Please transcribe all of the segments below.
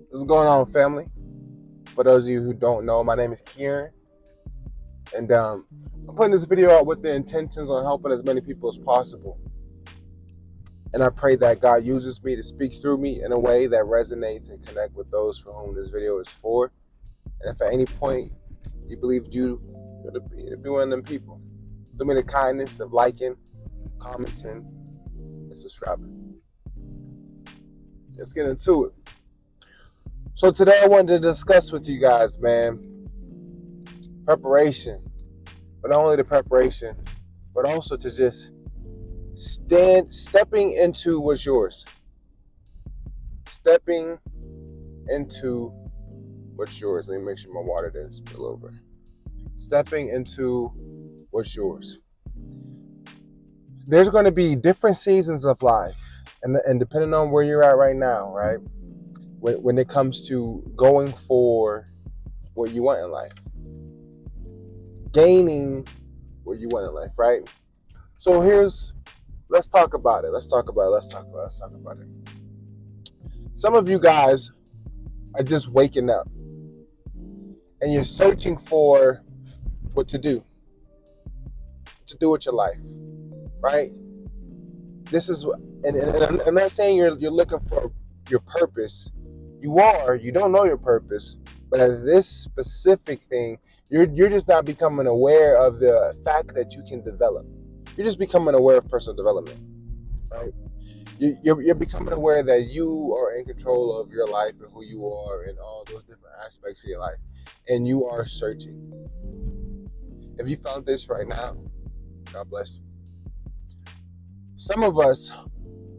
What's going on, family? For those of you who don't know, my name is Kieran, and I'm putting this video out with the intentions on helping as many people as possible. And I pray that God uses me to speak through me in a way that resonates and connect with those for whom this video is for. And if at any point you believe you're to be one of them people, do me the kindness of liking, commenting, and subscribing. Let's get into it. So today I wanted to discuss with you guys, man, preparation. But not only the preparation, but also to just stepping into what's yours. Stepping into what's yours. Let me make sure my water didn't spill over. Stepping into what's yours. There's going to be different seasons of life, and depending on where you're at right now, right? When it comes to going for what you want in life, gaining what you want in life, right? So let's talk about it. Let's talk about it. Some of you guys are just waking up and you're searching for what to do with your life, right? This is, and I'm not saying you're looking for your purpose. You don't know your purpose, but at this specific thing, you're just not becoming aware of the fact that you can develop. You're just becoming aware of personal development, right? You're becoming aware that you are in control of your life and who you are in all those different aspects of your life, and you are searching. If you found this right now, God bless you. Some of us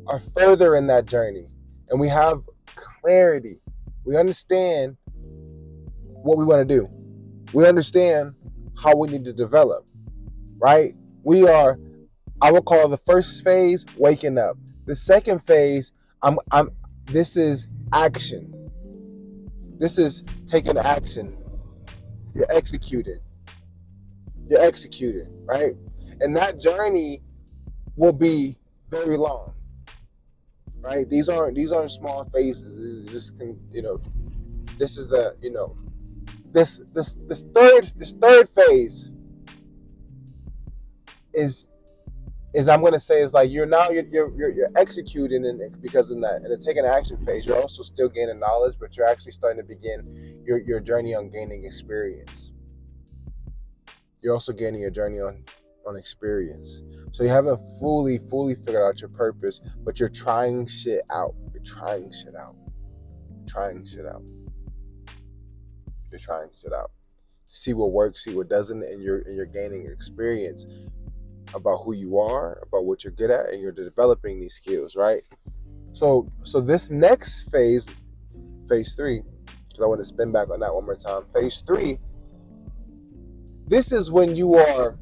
are further in that journey, and we have clarity. We understand what we want to do. We understand how we need to develop, right? We are, I would call the first phase waking up. The second phase, this is action. This is taking action. You're executing, right? And that journey will be very long, right? These aren't small phases. This is the, this third phase is I'm going to say is like you're executing, and because in the taking action phase, you're also still gaining knowledge, but you're actually starting to begin your journey on gaining experience. You're also gaining your journey on experience. So you haven't fully figured out your purpose, but you're trying shit out. You're trying shit out to see what works, see what doesn't, and you're gaining experience about who you are, about what you're good at, and you're developing these skills, right? So this next phase 3, because I want to spin back on that one more time. Phase 3, this is when you have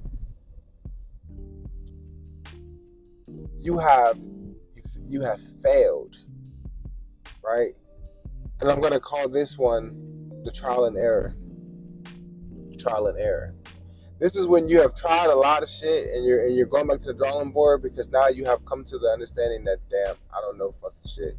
failed, right? And I'm going to call this one the trial and error. This is when you have tried a lot of shit and you're going back to the drawing board because now you have come to the understanding that, damn, I don't know fucking shit.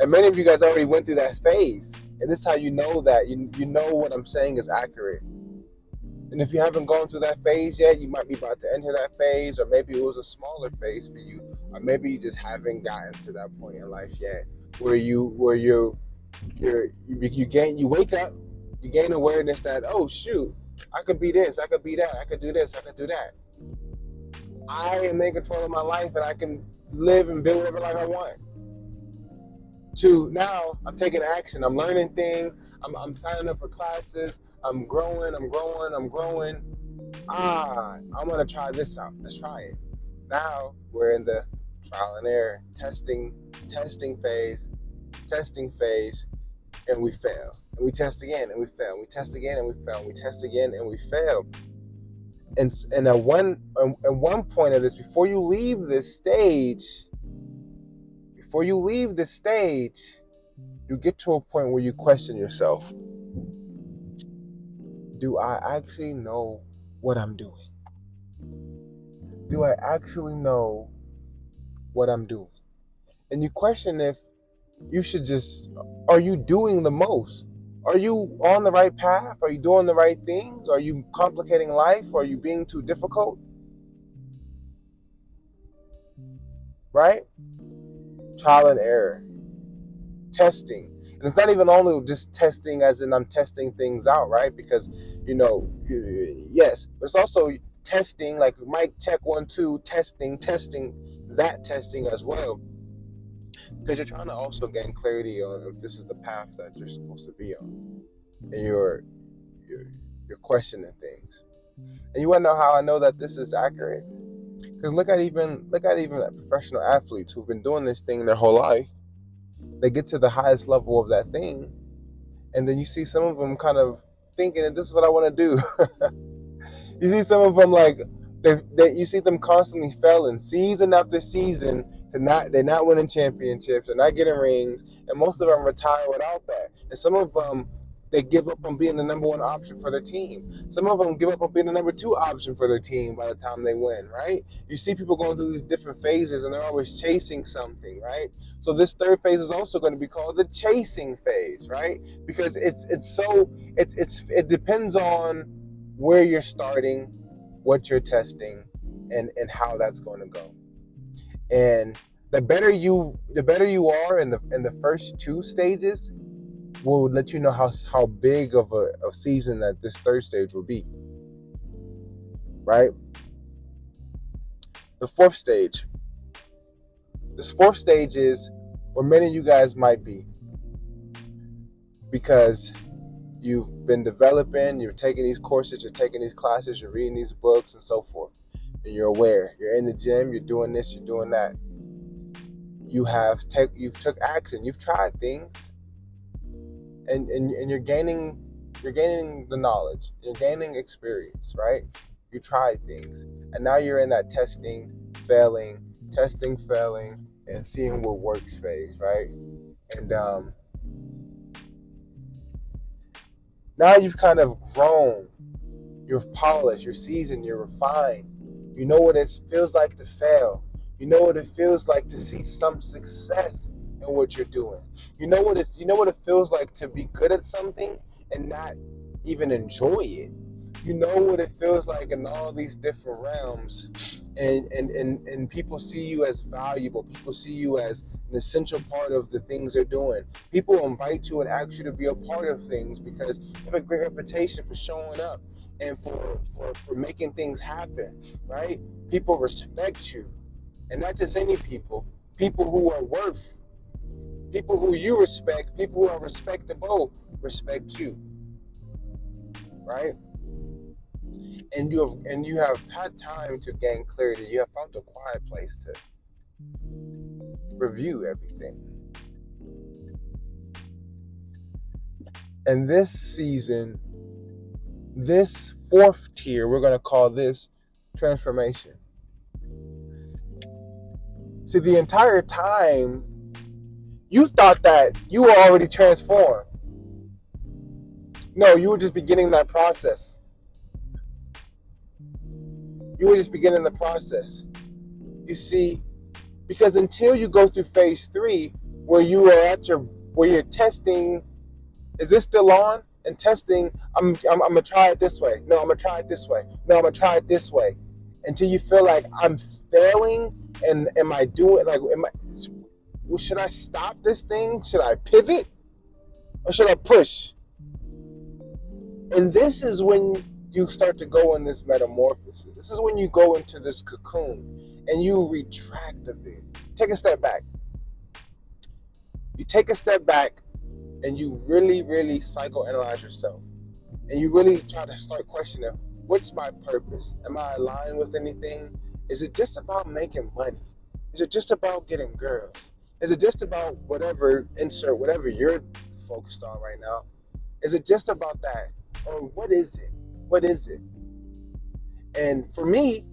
And many of you guys already went through that phase, and this is how you know that you know what I'm saying is accurate. And if you haven't gone through that phase yet, you might be about to enter that phase, or maybe it was a smaller phase for you, or maybe you just haven't gotten to that point in life yet where you wake up, you gain awareness that, oh shoot, I could be this, I could be that, I could do this, I could do that. I am in control of my life, and I can live and build whatever life I want. To now, I'm taking action. I'm learning things. I'm signing up for classes. I'm growing. I'm gonna try this out. Let's try it. Now we're in the trial and error, testing phase, and we fail. And we test again, and we fail. We test again, and we fail. We test again, and we fail. And at one point of this, before you leave this stage, you get to a point where you question yourself. Do I actually know what I'm doing? Do I actually know what I'm doing? And you question if you should just, are you doing the most? Are you on the right path? Are you doing the right things? Are you complicating life? Are you being too difficult? Right? Trial and error. Testing. And it's not even only just testing as in I'm testing things out, right? Because, yes, but it's also testing, like mic check 1 2, testing that testing as well, because you're trying to also gain clarity on if this is the path that you're supposed to be on, and you're questioning things. And you want to know how I know that this is accurate? Because look at even professional athletes who've been doing this thing their whole life. They get to the highest level of that thing, and then you see some of them kind of thinking that this is what I want to do. You see some of them like you see them constantly failing season after season. They're not winning championships, they're not getting rings, and most of them retire without that. And some of them, they give up on being the number one option for their team. Some of them give up on being the number two option for their team by the time they win, right? You see people going through these different phases, and they're always chasing something, right? So this third phase is also going to be called the chasing phase, right? Because it depends on where you're starting, what you're testing, and how that's going to go. And the better you are in the first two stages will let you know how big of a season that this third stage will be, right? This fourth stage is where many of you guys might be, because you've been developing, you're taking these courses, you're taking these classes, you're reading these books and so forth, and you're aware, you're in the gym, you're doing this, you're doing that. You've took action, you've tried things, and you're gaining the knowledge, you're gaining experience, right? You tried things, and now you're in that testing, failing, and seeing what works phase, right? And now you've kind of grown, you've polished, you're seasoned, you're refined. You know what it feels like to fail. You know what it feels like to see some success in what you're doing. You know what it feels like to be good at something and not even enjoy it. You know what it feels like in all these different realms, and people see you as valuable. People see you as an essential part of the things they're doing. People invite you and ask you to be a part of things because you have a great reputation for showing up and for making things happen, right? People respect you, and not just any people who are worth, people who you respect, people who are respectable respect you, right? And you have had time to gain clarity. You have found a quiet place to review everything. And this season, this fourth tier, we're going to call this transformation. See, the entire time, you thought that you were already transformed. No, you were just beginning that process. You were just beginning the process. You see, because until you go through phase 3, where you're testing, is this still on? And testing, I'm gonna try it this way. No, I'm gonna try it this way. No, I'm gonna try it this way. Until you feel like I'm failing, and should I stop this thing? Should I pivot? Or should I push? And this is when you start to go in this metamorphosis. This is when you go into this cocoon and you retract a bit. Take a step back. You take a step back and you really, really psychoanalyze yourself. And you really try to start questioning, what's my purpose? Am I aligned with anything? Is it just about making money? Is it just about getting girls? Is it just about whatever you're focused on right now? Is it just about that? Or what is it? What is it? And for me,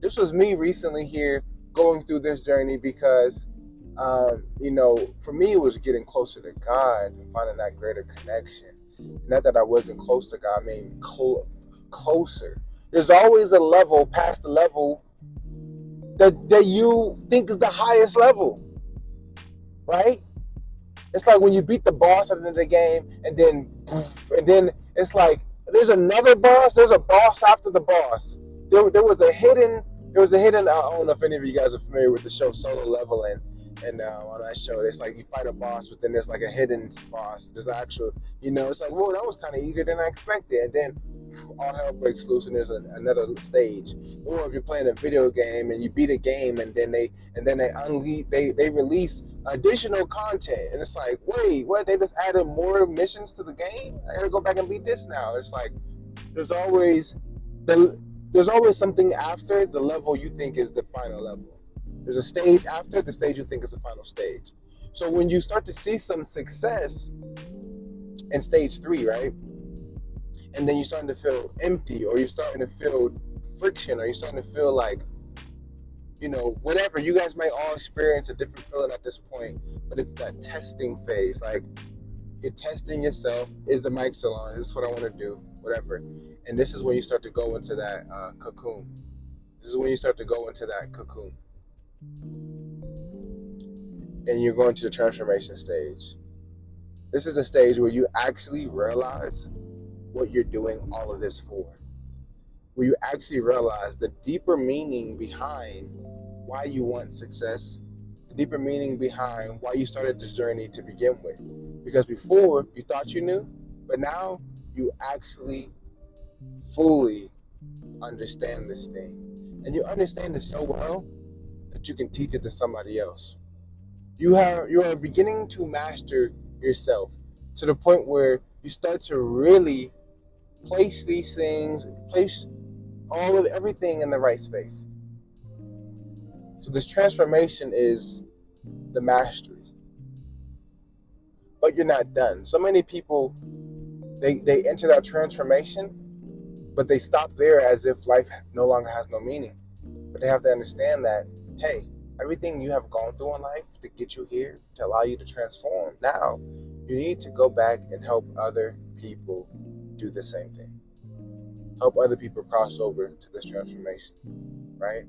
this was me recently here going through this journey because, for me, it was getting closer to God and finding that greater connection. Not that I wasn't close to God, I mean closer. There's always a level past the level that you think is the highest level, right? It's like when you beat the boss at the end of the game, and then it's like there's another boss. There's a boss after the boss. There was a hidden. I don't know if any of you guys are familiar with the show Solo Leveling, and on that show, it's like you fight a boss, but then there's like a hidden boss. There's actual, it's like, whoa, that was kind of easier than I expected, and then all hell breaks loose, and there's another stage. Or if you're playing a video game and you beat a game, and then they release additional content, and it's like, wait, what? They just added more missions to the game? I gotta go back and beat this now. It's like there's always something after the level you think is the final level. There's a stage after the stage you think is the final stage. So when you start to see some success in stage 3, right? And then you're starting to feel empty, or you're starting to feel friction, or you're starting to feel like, whatever. You guys might all experience a different feeling at this point, but it's that testing phase. Like, you're testing yourself. Is the mic still on? Is this what I want to do? Whatever. And this is when you start to go into that cocoon. This is when you start to go into that cocoon. And you're going to the transformation stage. This is the stage where you actually realize what you're doing all of this for. Where you actually realize the deeper meaning behind why you want success, the deeper meaning behind why you started this journey to begin with. Because before, you thought you knew, but now you actually fully understand this thing. And you understand it so well that you can teach it to somebody else. You are beginning to master yourself to the point where you start to really place everything in the right space. So this transformation is the mastery. But you're not done. So many people, they enter that transformation, but they stop there as if life no longer has no meaning. But they have to understand that, hey, everything you have gone through in life to get you here, to allow you to transform, now you need to go back and help other people do the same thing. Help other people cross over to this transformation, right?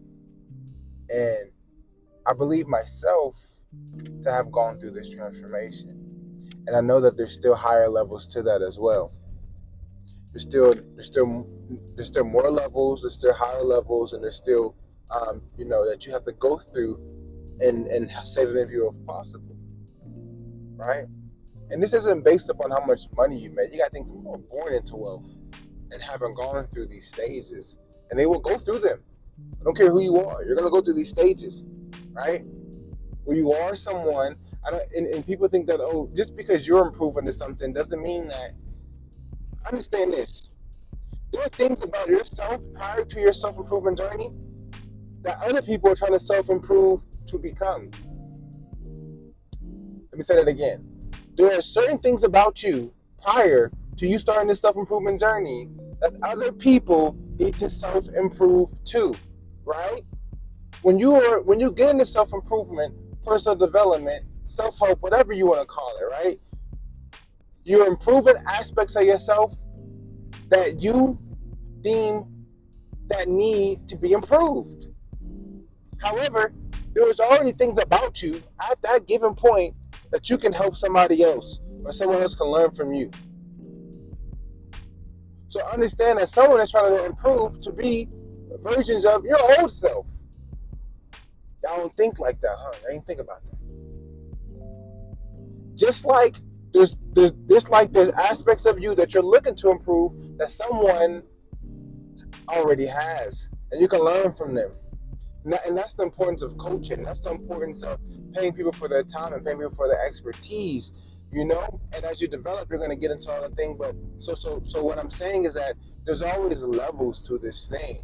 And I believe myself to have gone through this transformation. And I know that there's still higher levels to that as well. There's still more levels, there's still higher levels, and there's still, that you have to go through and save as many people as possible, right? And this isn't based upon how much money you make. You got to think people are born into wealth and haven't gone through these stages, and they will go through them. I don't care who you are. You're going to go through these stages, right? Where you are someone, and people think that, just because you're improving to something doesn't mean that. Understand this. There are things about yourself prior to your self-improvement journey that other people are trying to self-improve to become. Let me say that again. There are certain things about you prior to you starting this self-improvement journey that other people need to self-improve too, right? When you get into self-improvement, personal development, self-help, whatever you want to call it, right? You're improving aspects of yourself that you deem that need to be improved. However, there was already things about you at that given point that you can help somebody else, or someone else can learn from you. So understand that someone is trying to improve to be versions of your old self. Y'all don't think like that, huh? I didn't think about that. Just like there's aspects of you that you're looking to improve that someone already has, and you can learn from them. And that's the importance of coaching. That's the importance of paying people for their time and paying people for their expertise, And as you develop, you're going to get into all the things. But so what I'm saying is that there's always levels to this thing.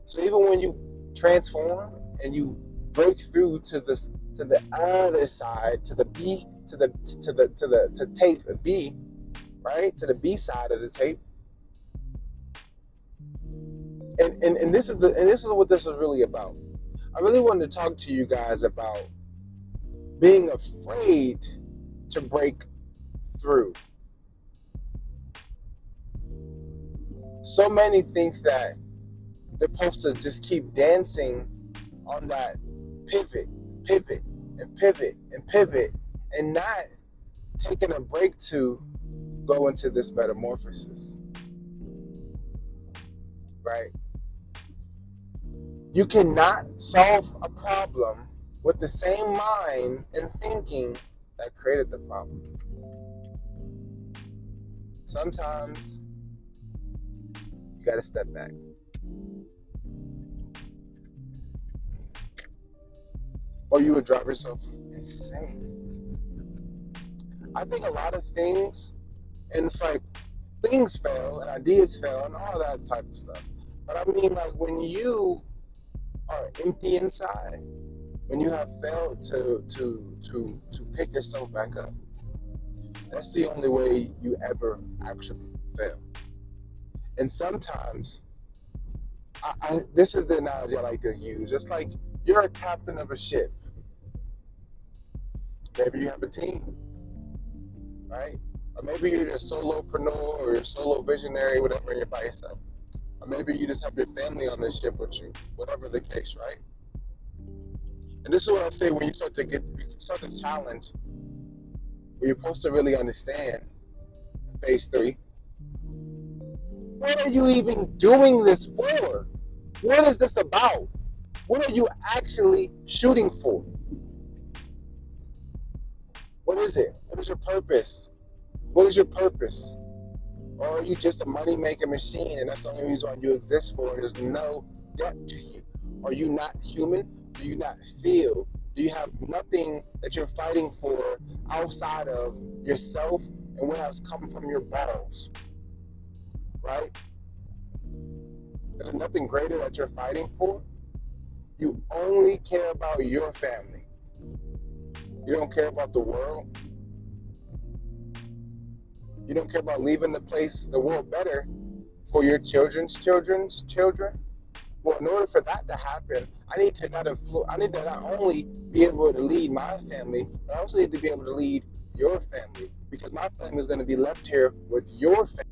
So even when you transform and you break through to the other side, to the B, to tape B, right? To the B side of the tape. And this is what this is really about. I really wanted to talk to you guys about being afraid to break through. So many think that they're supposed to just keep dancing on that pivot, and not taking a break to go into this metamorphosis, right? You cannot solve a problem with the same mind and thinking that created the problem. Sometimes you got to step back. Or you would drive yourself insane. I think a lot of things, and it's like things fail and ideas fail and all that type of stuff. But I mean, like when you are empty inside, when you have failed to pick yourself back up, that's the only way you ever actually fail. And sometimes, this is the analogy I like to use. It's like you're a captain of a ship. Maybe you have a team, right? Or maybe you're a solopreneur or a solo visionary, whatever, and you're by yourself. Or maybe you just have your family on the ship with you, whatever the case, right? And this is what I say when you start to challenge, where you're supposed to really understand phase 3. What are you even doing this for? What is this about? What are you actually shooting for? What is it? What is your purpose? What is your purpose? Or are you just a money-making machine and that's the only reason why you exist for? There's no depth to you. Are you not human? Do you not feel? Do you have nothing that you're fighting for outside of yourself and what has come from your balls? Right? Is there nothing greater that you're fighting for? You only care about your family. You don't care about the world. You don't care about leaving the world better for your children's children. Well, in order for that to happen, I need to not only be able to lead my family, but I also need to be able to lead your family, because my family is going to be left here with your family.